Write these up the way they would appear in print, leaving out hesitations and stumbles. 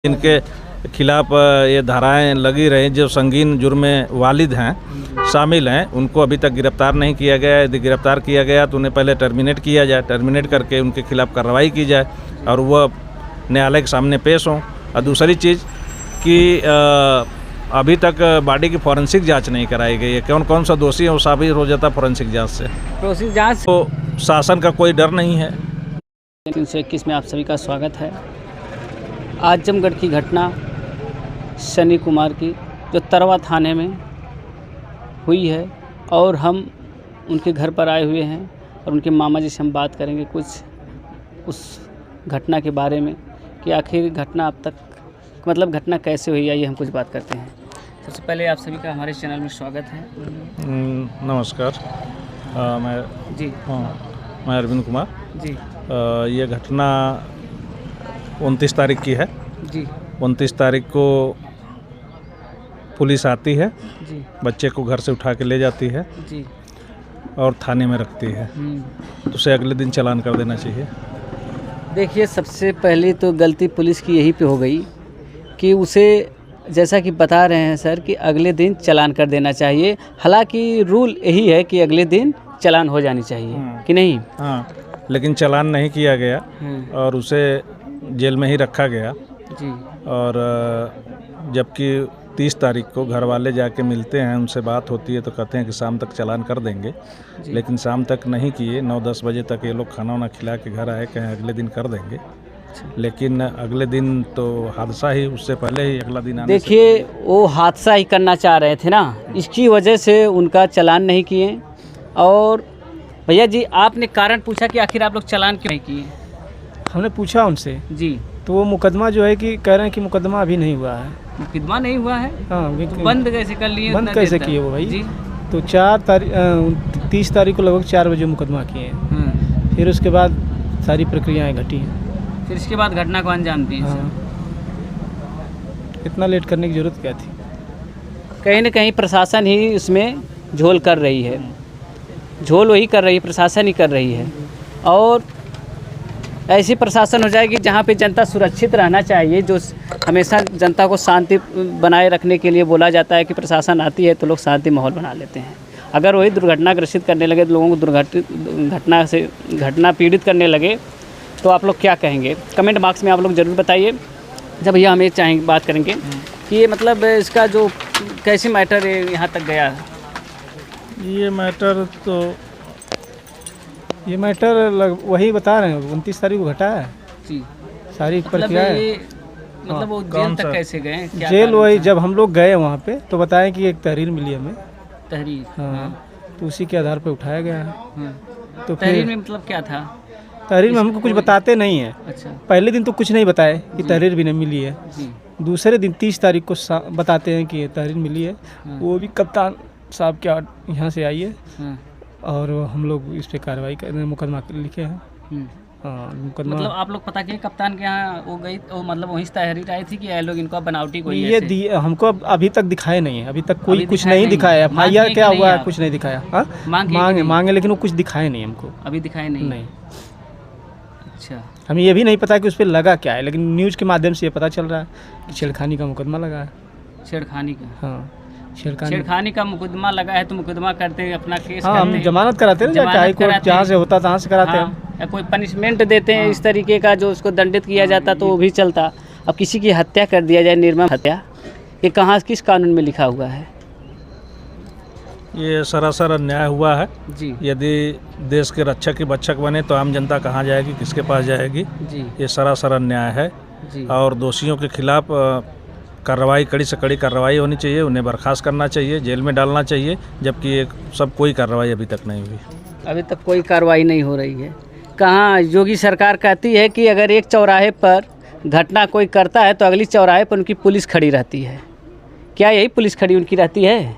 इनके खिलाफ ये धाराएं लगी रही जो संगीन जुर्म में वालिद हैं शामिल हैं, उनको अभी तक गिरफ्तार नहीं किया गया है। यदि गिरफ्तार किया गया तो उन्हें पहले टर्मिनेट किया जाए, टर्मिनेट करके उनके खिलाफ कार्रवाई की जाए और वह न्यायालय के सामने पेश हों। और दूसरी चीज़ कि अभी तक बॉडी की फॉरेंसिक जांच नहीं कराई गई है। कौन कौन सा दोषी है वो साबित हो जाता फॉरेंसिक जांच से। फॉरेंसिक जांच तो शासन का कोई डर नहीं है। 321 में आप सभी का स्वागत है। आजमगढ़ की घटना शनि कुमार की जो तरवा थाने में हुई है और हम उनके घर पर आए हुए हैं और उनके मामा जी से हम बात करेंगे कुछ उस घटना के बारे में कि आखिर घटना अब तक मतलब घटना कैसे हुई, आइए हम कुछ बात करते हैं। सबसे पहले आप सभी का हमारे चैनल में स्वागत है। नमस्कार। मैं अरविंद कुमार जी। ये घटना 29 तारीख की है जी। 29 तारीख को पुलिस आती है जी, बच्चे को घर से उठा के ले जाती है जी और थाने में रखती है। तो उसे अगले दिन चालान कर देना चाहिए। देखिए, सबसे पहले तो गलती पुलिस की यही पे हो गई कि उसे जैसा कि बता रहे हैं सर कि अगले दिन चालान कर देना चाहिए। हालांकि रूल यही है कि अगले दिन चालान हो जानी चाहिए कि नहीं। हाँ, लेकिन चालान नहीं किया गया और उसे जेल में ही रखा गया जी। और जबकि 30 तारीख को घर वाले जाके मिलते हैं, उनसे बात होती है तो कहते हैं कि शाम तक चालान कर देंगे, लेकिन शाम तक नहीं किए। 9-10 बजे तक ये लोग खाना वाना खिला के घर आए, कहें अगले दिन कर देंगे, लेकिन अगले दिन तो हादसा ही, उससे पहले ही अगला दिन आने। देखिए, वो हादसा ही करना चाह रहे थे ना, इसकी वजह से उनका चालान नहीं किए। और भैया जी, आपने कारण पूछा कि आखिर आप लोग चालान क्यों नहीं किए? हमने पूछा उनसे जी, तो वो मुकदमा जो है कि कह रहे हैं कि मुकदमा अभी नहीं हुआ है। मुकदमा नहीं हुआ है? हाँ, तो बंद कैसे कर लिए? बंद कैसे किए वो भाई जी? तो 30 तारीख को लगभग 4 बजे मुकदमा किए हैं। फिर उसके बाद सारी प्रक्रियाएं घटी हैं। फिर इसके बाद घटना को अंजाम दिए। हाँ, इतना लेट करने की ज़रूरत क्या थी? कहीं न कहीं प्रशासन ही इसमें झोल कर रही है, झोल वही कर रही है, प्रशासन ही कर रही है। और ऐसी प्रशासन हो जाएगी जहाँ पे जनता सुरक्षित रहना चाहिए, जो हमेशा जनता को शांति बनाए रखने के लिए बोला जाता है कि प्रशासन आती है तो लोग शांति माहौल बना लेते हैं। अगर वही दुर्घटना ग्रसित करने लगे, तो लोगों को घटना पीड़ित करने लगे, तो आप लोग क्या कहेंगे? कमेंट बॉक्स में आप लोग ज़रूर बताइए। जब भैया हमें चाहेंगे बात करेंगे कि ये मतलब इसका जो कैसे मैटर यहाँ तक गया। ये मैटर वही बता रहे हैं, 29 तारीख को घटा है जी। सारी प्रक्रियाएं। मतलब वो जेल तक कैसे गए? जेल वही जब हम लोग गए वहाँ पे तो बताएं कि एक तहरीर मिली हमें। तहरीर? हाँ, तो उसी के आधार पे उठाया गया है। तो तहरीर में मतलब क्या था? तहरीर में हमको कुछ बताते नहीं है। अच्छा। पहले दिन तो कुछ नहीं बताए कि तहरीर भी नहीं मिली है जी। दूसरे दिन 30 तारीख को बताते हैं कि तहरीर मिली है। वो भी कप्तान साहब के यहाँ से आई है और हम लोग इस पे कार्रवाई करने मुकदमा लिखे हैं। हाँ, मुकदमा मतलब आप लोग पता किए कप्तान के यहाँ वो गई, वो मतलब वहीं से तहरीर आई थी कि ये लोग इनको बनावटी कोई ये हमको अभी तक दिखाए नहीं है। अभी तक कोई कुछ नहीं दिखाया। FIR क्या हुआ है, कुछ नहीं दिखाया। हाँ, मांगे लेकिन वो कुछ दिखाए नहीं हमको। अभी दिखाए नहीं। अच्छा, हमें ये भी नहीं पता कि उस पर लगा क्या है, लेकिन न्यूज़ के माध्यम से ये पता चल रहा है कि छेड़खानी का मुकदमा लगा है। छेड़खानी का? हाँ, छेड़खानी का मुकदमा लगा है तो मुकदमा करते हैं, अपना केस हाँ, हम जमानत कराते हैं, हाई कोर्ट जहाँ से होता तहाँ से कराते हैं। या कोई पनिशमेंट देते हैं इस तरीके का जो उसको दंडित किया जाता तो वो भी चलता। अब किसी की हत्या कर दिया जाए, निर्मम हत्या, ये कहाँ किस कानून में लिखा हुआ है? ये सरासर अन्याय हुआ है जी। यदि देश के रक्षक की बच्चक बने तो आम जनता कहाँ जाएगी, किसके पास जाएगी जी। ये सरासर अन्याय है जी। और दोषियों के खिलाफ कार्रवाई, कड़ी से कड़ी कार्रवाई होनी चाहिए। उन्हें बर्खास्त करना चाहिए, जेल में डालना चाहिए, जबकि एक सब कोई कार्रवाई अभी तक नहीं हुई। अभी तक कोई कार्रवाई नहीं हो रही है। कहाँ योगी सरकार कहती है कि अगर एक चौराहे पर घटना कोई करता है तो अगली चौराहे पर उनकी पुलिस खड़ी रहती है। क्या यही पुलिस खड़ी उनकी रहती है?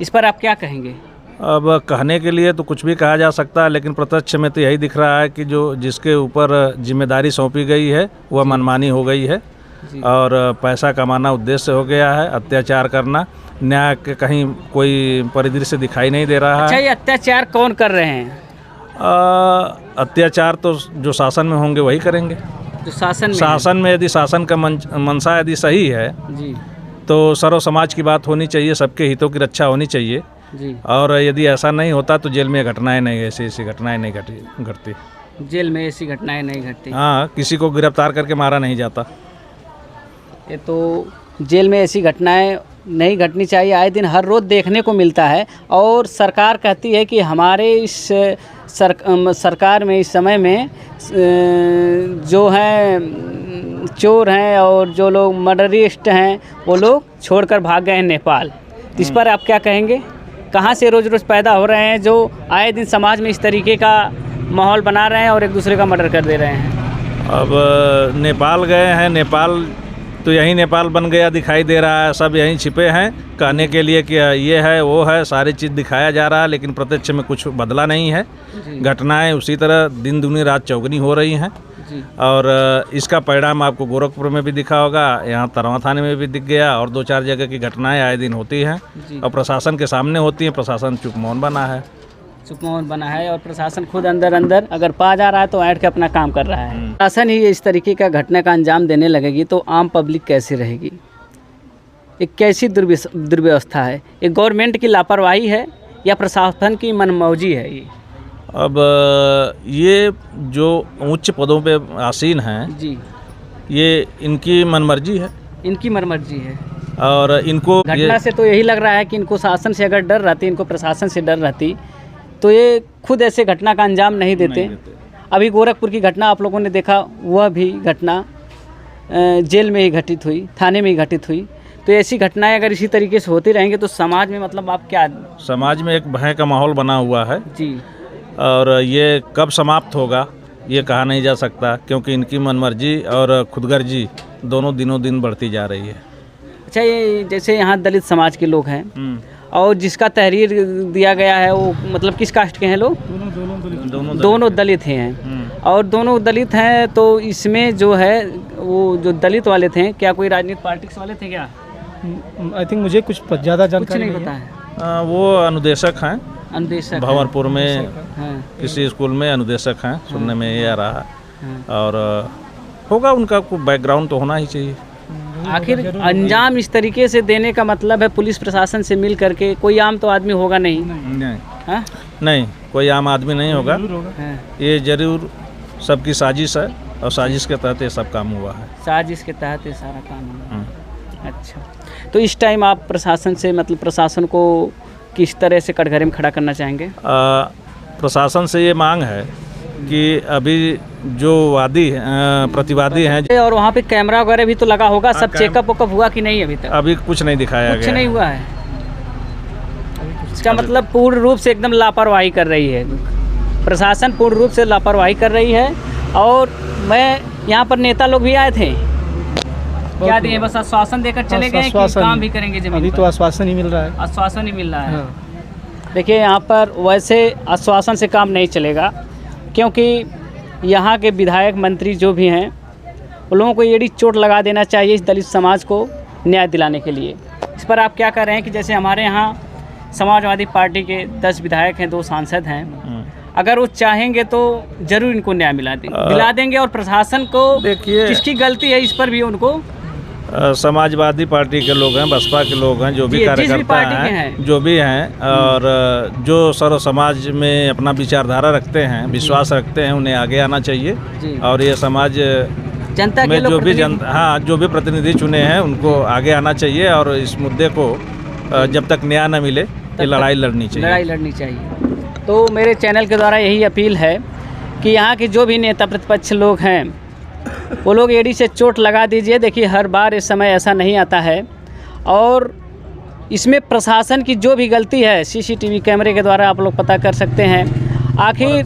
इस पर आप क्या कहेंगे? अब कहने के लिए तो कुछ भी कहा जा सकता है, लेकिन प्रत्यक्ष में तो यही दिख रहा है कि जो जिसके ऊपर जिम्मेदारी सौंपी गई है वह मनमानी हो गई है और पैसा कमाना उद्देश्य हो गया है, अत्याचार करना। न्याय के कहीं कोई परिदृश्य दिखाई नहीं दे रहा है। अच्छा, ये अत्याचार कौन कर रहे हैं? अत्याचार तो जो शासन में होंगे वही करेंगे। जो शासन में शासन में यदि शासन का मंशा यदि सही है जी तो सर्व समाज की बात होनी चाहिए, सबके हितों की रक्षा होनी चाहिए। जी, और यदि ऐसा नहीं होता तो जेल में घटनाएं नहीं, ऐसी घटनाएं नहीं घटती। जेल में ऐसी घटनाएं नहीं घटती। हाँ, किसी को गिरफ्तार करके मारा नहीं जाता। ये तो जेल में ऐसी घटनाएं नहीं घटनी चाहिए, आए दिन हर रोज़ देखने को मिलता है। और सरकार कहती है कि हमारे इस सरकार में इस समय में जो हैं चोर हैं और जो लोग मर्डरिस्ट हैं वो लोग छोड़कर भाग गए हैं नेपाल। इस पर आप क्या कहेंगे? कहाँ से रोज़ रोज़ पैदा हो रहे हैं जो आए दिन समाज में इस तरीके का माहौल बना रहे हैं और एक दूसरे का मर्डर कर दे रहे हैं? अब नेपाल गए हैं, नेपाल तो यही नेपाल बन गया दिखाई दे रहा है। सब यहीं छिपे हैं कहने के लिए कि ये है वो है, सारी चीज़ दिखाया जा रहा है, लेकिन प्रत्यक्ष में कुछ बदला नहीं है। घटनाएं उसी तरह दिन दूनी रात चौगुनी हो रही हैं। और इसका परिणाम आपको गोरखपुर में भी दिखा होगा, यहाँ तरवा थाने में भी दिख गया, और 2-4 जगह की घटनाएं आए दिन होती हैं और प्रशासन के सामने होती हैं। प्रशासन चुपमौन बना है, और प्रशासन खुद अंदर अगर पा जा रहा है तो ऐड के अपना काम कर रहा है। प्रशासन ही इस तरीके का घटना का अंजाम देने लगेगी तो आम पब्लिक कैसे रहेगी? एक कैसी दुर्व्यवस्था है? एक गवर्नमेंट की लापरवाही है या प्रशासन की मनमौजी है ये? अब ये जो उच्च पदों पे आसीन हैं जी, ये इनकी मनमर्जी है। इनकी मनमर्जी है। और इनको घटना से तो यही लग रहा है कि इनको शासन से अगर डर रहती, इनको प्रशासन से डर रहती तो ये खुद ऐसे घटना का अंजाम नहीं देते। अभी गोरखपुर की घटना आप लोगों ने देखा, वह भी घटना जेल में ही घटित हुई, थाने में ही घटित हुई। तो ऐसी घटनाएं अगर इसी तरीके से होती रहेंगी तो समाज में मतलब आप क्या, समाज में एक भय का माहौल बना हुआ है जी, और ये कब समाप्त होगा ये कहा नहीं जा सकता, क्योंकि इनकी मनमर्जी और खुदगर्जी दोनों दिनों दिन बढ़ती जा रही है। अच्छा, ये जैसे यहाँ दलित समाज के लोग हैं और जिसका तहरीर दिया गया है वो मतलब किस कास्ट के हैं लोग? दोनों दलित हैं। और दोनों दलित हैं तो इसमें जो है वो जो दलित वाले थे क्या कोई राजनीतिक पार्टी वाले थे क्या? आई थिंक मुझे कुछ ज़्यादा जानकारी नहीं पता है। वो अनुदेशक हैं, अनुदेशक भंवरपुर में हाँ। किसी स्कूल में अनुदेशक हैं, सुनने में ये आ रहा है। और होगा उनका कोई बैकग्राउंड तो होना ही चाहिए। आखिर अंजाम इस तरीके से देने का मतलब है पुलिस प्रशासन से मिल करके, कोई आम तो आदमी होगा नहीं। नहीं, कोई आम आदमी नहीं होगा। ये जरूर सबकी साजिश है और साजिश के तहत ये सब काम हुआ है। साजिश के तहत ये सारा काम हुआ। अच्छा, तो इस टाइम आप प्रशासन से मतलब प्रशासन को किस तरह से कटघरे में खड़ा करना चाहेंगे? प्रशासन से ये मांग है कि अभी जो प्रतिवादी हैं, और वहाँ पे कैमरा वगैरह भी तो लगा होगा, सब चेकअप वेकअप हुआ कि नहीं? अभी तक अभी कुछ नहीं दिखाया गया, कुछ नहीं हुआ है। इसका मतलब पूर्ण रूप से एकदम लापरवाही कर रही है प्रशासन, पूर्ण रूप से लापरवाही कर रही है। और मैं यहाँ पर नेता लोग भी आए थे, क्या दिए? बस आश्वासन देकर चले गए कि काम भी करेंगे जमीन अभी पर। तो आश्वासन ही मिल रहा है, आश्वासन ही मिल रहा है। देखिए, यहाँ पर वैसे आश्वासन से काम नहीं चलेगा, क्योंकि यहाँ के विधायक मंत्री जो भी हैं उन लोगों को एड़ी चोट लगा देना चाहिए इस दलित समाज को न्याय दिलाने के लिए। इस पर आप क्या कर रहे हैं कि जैसे हमारे यहाँ समाजवादी पार्टी के 10 विधायक हैं, 2 सांसद हैं, अगर वो चाहेंगे तो जरूर इनको न्याय दिला देंगे। और प्रशासन को देखिए, किसकी गलती है इस पर भी उनको समाजवादी पार्टी के लोग हैं, बसपा के लोग हैं, जो भी कार्यकर्ता हैं, जो भी हैं, और जो सर्व समाज में अपना विचारधारा रखते हैं, विश्वास रखते हैं, उन्हें आगे आना चाहिए। और ये समाज जनता में जो भी जो भी प्रतिनिधि चुने हैं उनको आगे आना चाहिए। और इस मुद्दे को जब तक न्याय न मिले ये लड़ाई लड़नी चाहिए। तो मेरे चैनल के द्वारा यही अपील है कि यहाँ के जो भी नेता प्रतिपक्ष लोग हैं वो लोग एड़ी से चोट लगा दीजिए। देखिए, हर बार इस समय ऐसा नहीं आता है, और इसमें प्रशासन की जो भी गलती है सीसीटीवी कैमरे के द्वारा आप लोग पता कर सकते हैं। आखिर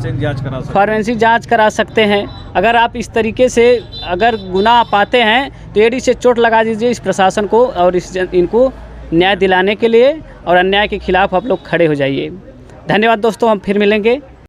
फॉरेंसिक जांच करा सकते हैं। अगर आप इस तरीके से अगर गुनाह पाते हैं तो एड़ी से चोट लगा दीजिए इस प्रशासन को, और इनको न्याय दिलाने के लिए और अन्याय के खिलाफ आप लोग खड़े हो जाइए। धन्यवाद दोस्तों, हम फिर मिलेंगे।